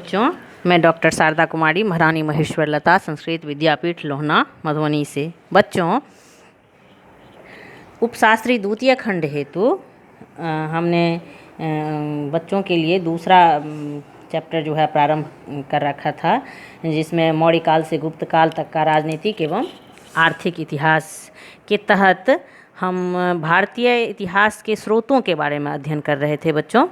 बच्चों, मैं डॉक्टर शारदा कुमारी महारानी महेश्वर लता संस्कृत विद्यापीठ लोहना मधुबनी से। बच्चों, उपशास्त्री द्वितीय खंड हेतु हमने बच्चों के लिए दूसरा चैप्टर जो है प्रारंभ कर रखा था, जिसमें मौर्य काल से गुप्त काल तक का राजनीतिक एवं आर्थिक इतिहास के तहत हम भारतीय इतिहास के स्रोतों के बारे में अध्ययन कर रहे थे। बच्चों,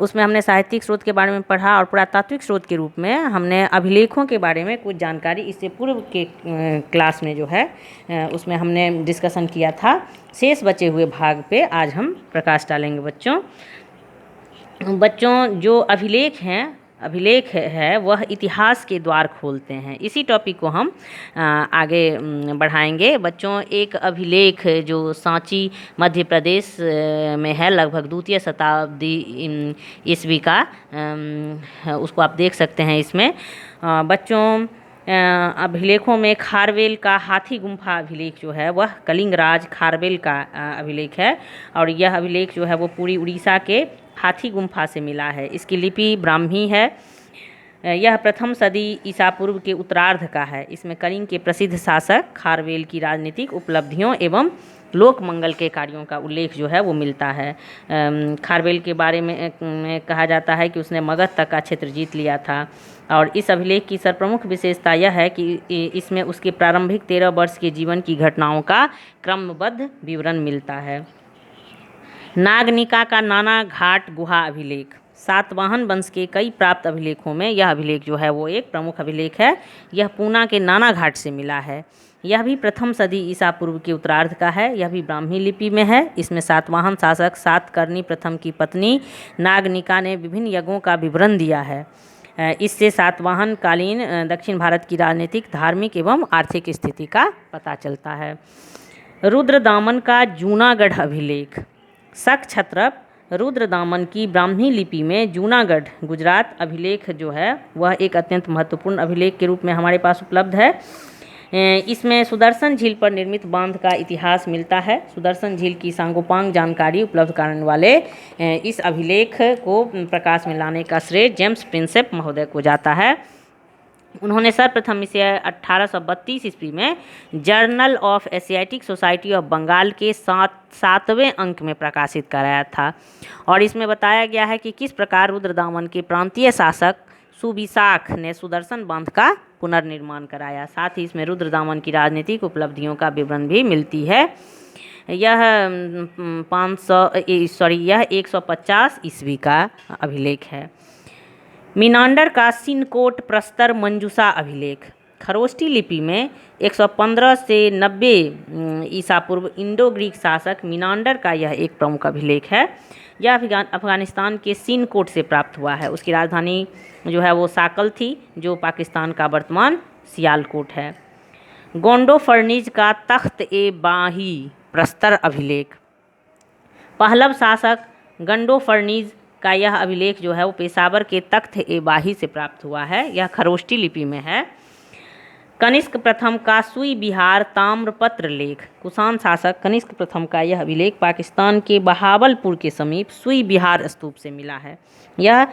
उसमें हमने साहित्यिक स्रोत के बारे में पढ़ा और पुरातात्विक स्रोत के रूप में हमने अभिलेखों के बारे में कुछ जानकारी इससे पूर्व के क्लास में जो है उसमें हमने डिस्कशन किया था। शेष बचे हुए भाग पे आज हम प्रकाश डालेंगे। बच्चों, जो अभिलेख है वह इतिहास के द्वार खोलते हैं। इसी टॉपिक को हम आगे बढ़ाएंगे। बच्चों, एक अभिलेख जो सांची मध्य प्रदेश में है, लगभग द्वितीय शताब्दी ईस्वी का, उसको आप देख सकते हैं इसमें। बच्चों, अभिलेखों में खारवेल का हाथी गुम्फा अभिलेख जो है वह कलिंग राज खारवेल का अभिलेख है, और यह अभिलेख जो है वो पूरी उड़ीसा के हाथी गुम्फा से मिला है। इसकी लिपि ब्राह्मी है। यह प्रथम सदी ईसा पूर्व के उत्तरार्ध का है। इसमें कलिंग के प्रसिद्ध शासक खारवेल की राजनीतिक उपलब्धियों एवं लोक मंगल के कार्यों का उल्लेख जो है वो मिलता है। खारवेल के बारे में कहा जाता है कि उसने मगध तक का क्षेत्र जीत लिया था, और इस अभिलेख की सर्वप्रमुख विशेषता यह है कि इसमें उसके प्रारंभिक 13 वर्ष के जीवन की घटनाओं का क्रमबद्ध विवरण मिलता है। नागनिका का नाना घाट गुहा अभिलेख, सातवाहन वंश के कई प्राप्त अभिलेखों में यह अभिलेख जो है वो एक प्रमुख अभिलेख है। यह पूना के नाना घाट से मिला है। यह भी प्रथम सदी ईसा पूर्व के उत्तरार्ध का है। यह भी ब्राह्मी लिपि में है। इसमें सातवाहन शासक सातकर्णी प्रथम की पत्नी नागनिका ने विभिन्न यज्ञों का विवरण दिया है। इससे सातवाहन कालीन दक्षिण भारत की राजनीतिक, धार्मिक एवं आर्थिक स्थिति का पता चलता है। रुद्रदामन का जूनागढ़ अभिलेख, शक क्षत्रप रुद्रदामन की ब्राह्मी लिपि में जूनागढ़ गुजरात अभिलेख जो है वह एक अत्यंत महत्वपूर्ण अभिलेख के रूप में हमारे पास उपलब्ध है। इसमें सुदर्शन झील पर निर्मित बांध का इतिहास मिलता है। सुदर्शन झील की सांगोपांग जानकारी उपलब्ध कराने वाले इस अभिलेख को प्रकाश में लाने का श्रेय जेम्स प्रिंसेप महोदय को जाता है। उन्होंने सर्वप्रथम इसे 1832 ईस्वी में Journal of Asiatic Society of Bengal के 7वें अंक में प्रकाशित कराया था, और इसमें बताया गया है कि किस प्रकार रुद्रदामन के प्रांतीय शासक सुविशाख ने सुदर्शन बांध का पुनर्निर्माण कराया। साथ ही इसमें रुद्रदामन की राजनीतिक उपलब्धियों का विवरण भी मिलती है। यह 150 ईस्वी का अभिलेख है। मीनांडर का सिनकोट प्रस्तर मंजूषा अभिलेख, खरोष्टी लिपि में 115 से 90 ईसा पूर्व इंडो ग्रीक शासक मीनांडर का यह एक प्रमुख अभिलेख है। यह अफगानिस्तान के सिनकोट से प्राप्त हुआ है। उसकी राजधानी जो है वो साकल थी, जो पाकिस्तान का वर्तमान सियालकोट है। गोंडो फर्नीज का तख्त ए बाही प्रस्तर अभिलेख, पहलव शासक गंडो फर्नीज का यह अभिलेख जो है वो पेशावर के तख्त ए बाही से प्राप्त हुआ है। यह खरोष्टी लिपि में है। कनिष्क प्रथम का सुई बिहार ताम्रपत्र लेख, कुषाण शासक कनिष्क प्रथम का यह अभिलेख पाकिस्तान के बहावलपुर के समीप सुई बिहार स्तूप से मिला है। यह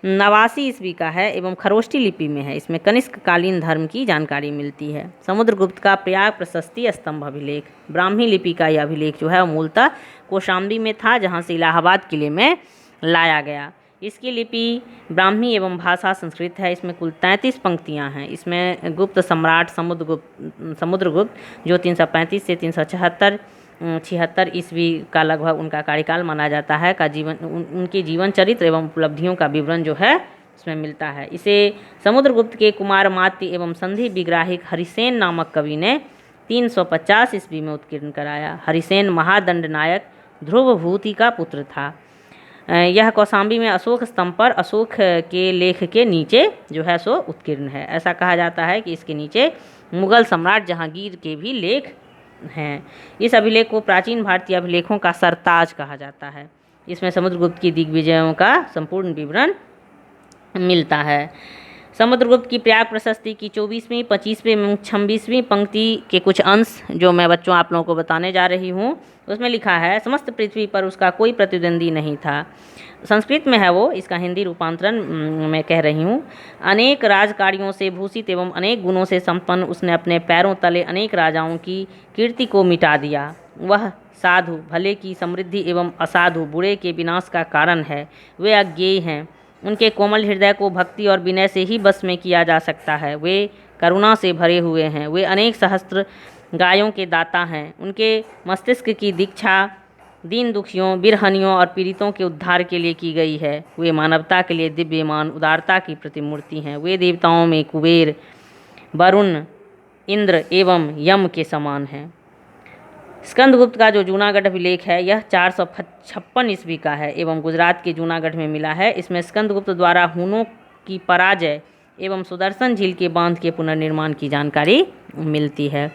89 ईस्वी का है एवं खरोष्टी लिपि में है। इसमें कनिष्क कालीन धर्म की जानकारी मिलती है। समुद्रगुप्त का प्रयाग प्रशस्ति स्तंभ अभिलेख, ब्राह्मी लिपि का यह अभिलेख जो है वो मूलतः कौशाम्बी में था, जहाँ से इलाहाबाद किले में लाया गया। इसकी लिपि ब्राह्मी एवं भाषा संस्कृत है। इसमें कुल 33 पंक्तियां हैं। इसमें गुप्त सम्राट समुद्रगुप्त जो 335 से 376 ईस्वी का लगभग उनका कार्यकाल माना जाता है का उनके जीवन चरित्र एवं उपलब्धियों का विवरण जो है इसमें मिलता है। इसे समुद्रगुप्त के कुमार मात्य एवं संधि विग्राहिक हरिसेन नामक कवि ने 350 ईस्वी में उत्कीर्ण कराया। हरिसेन महादंड नायक ध्रुवभूति का पुत्र था। यह कौशाम्बी में अशोक स्तंभ पर अशोक के लेख के नीचे जो है सो उत्कीर्ण है। ऐसा कहा जाता है कि इसके नीचे मुगल सम्राट जहांगीर के भी लेख हैं। इस अभिलेख को प्राचीन भारतीय अभिलेखों का सरताज कहा जाता है। इसमें समुद्रगुप्त की दिग्विजयों का संपूर्ण विवरण मिलता है। समुद्रगुप्त की प्रयाग प्रशस्ति की 24वीं, 25वीं एवं 26वीं पंक्ति के कुछ अंश जो मैं बच्चों आप लोगों को बताने जा रही हूँ, उसमें लिखा है समस्त पृथ्वी पर उसका कोई प्रतिद्वंदी नहीं था। संस्कृत में है वो, इसका हिंदी रूपांतरण मैं कह रही हूँ। अनेक राजकार्यों से भूषित एवं अनेक गुणों से संपन्न उसने अपने पैरों तले अनेक राजाओं की कीर्ति को मिटा दिया। वह साधु भले की समृद्धि एवं असाधु बुरे के विनाश का कारण है। वे अज्ञेय हैं, उनके कोमल हृदय को भक्ति और विनय से ही बस में किया जा सकता है। वे करुणा से भरे हुए हैं, वे अनेक सहस्त्र गायों के दाता हैं। उनके मस्तिष्क की दीक्षा दीन दुखियों, बिरहनियों और पीड़ितों के उद्धार के लिए की गई है। वे मानवता के लिए दिव्यमान उदारता की प्रतिमूर्ति हैं। वे देवताओं में कुबेर, वरुण, इंद्र एवं यम के समान हैं। स्कंदगुप्त का जो जूनागढ़ अभिलेख है यह 456 ईस्वी का है एवं गुजरात के जूनागढ़ में मिला है। इसमें स्कंदगुप्त द्वारा हुनों की पराजय एवं सुदर्शन झील के बांध के पुनर्निर्माण की जानकारी मिलती है।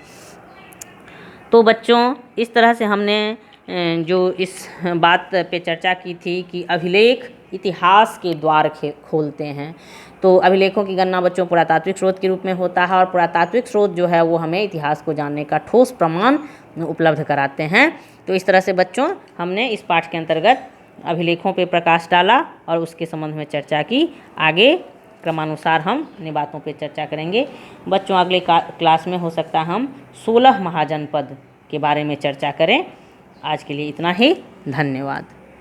तो बच्चों, इस तरह से हमने जो इस बात पे चर्चा की थी कि अभिलेख इतिहास के द्वार खोलते हैं। तो अभिलेखों की गणना बच्चों पुरातात्विक स्रोत के रूप में होता है और पुरातात्विक स्रोत जो है वो हमें इतिहास को जानने का ठोस प्रमाण उपलब्ध कराते हैं। तो इस तरह से बच्चों हमने इस पाठ के अंतर्गत अभिलेखों पे प्रकाश डाला और उसके संबंध में चर्चा की। आगे क्रमानुसार हम इन बातों पे चर्चा करेंगे। बच्चों अगले क्लास में हो सकता है हम 16 महाजनपद के बारे में चर्चा करें। आज के लिए इतना ही, धन्यवाद।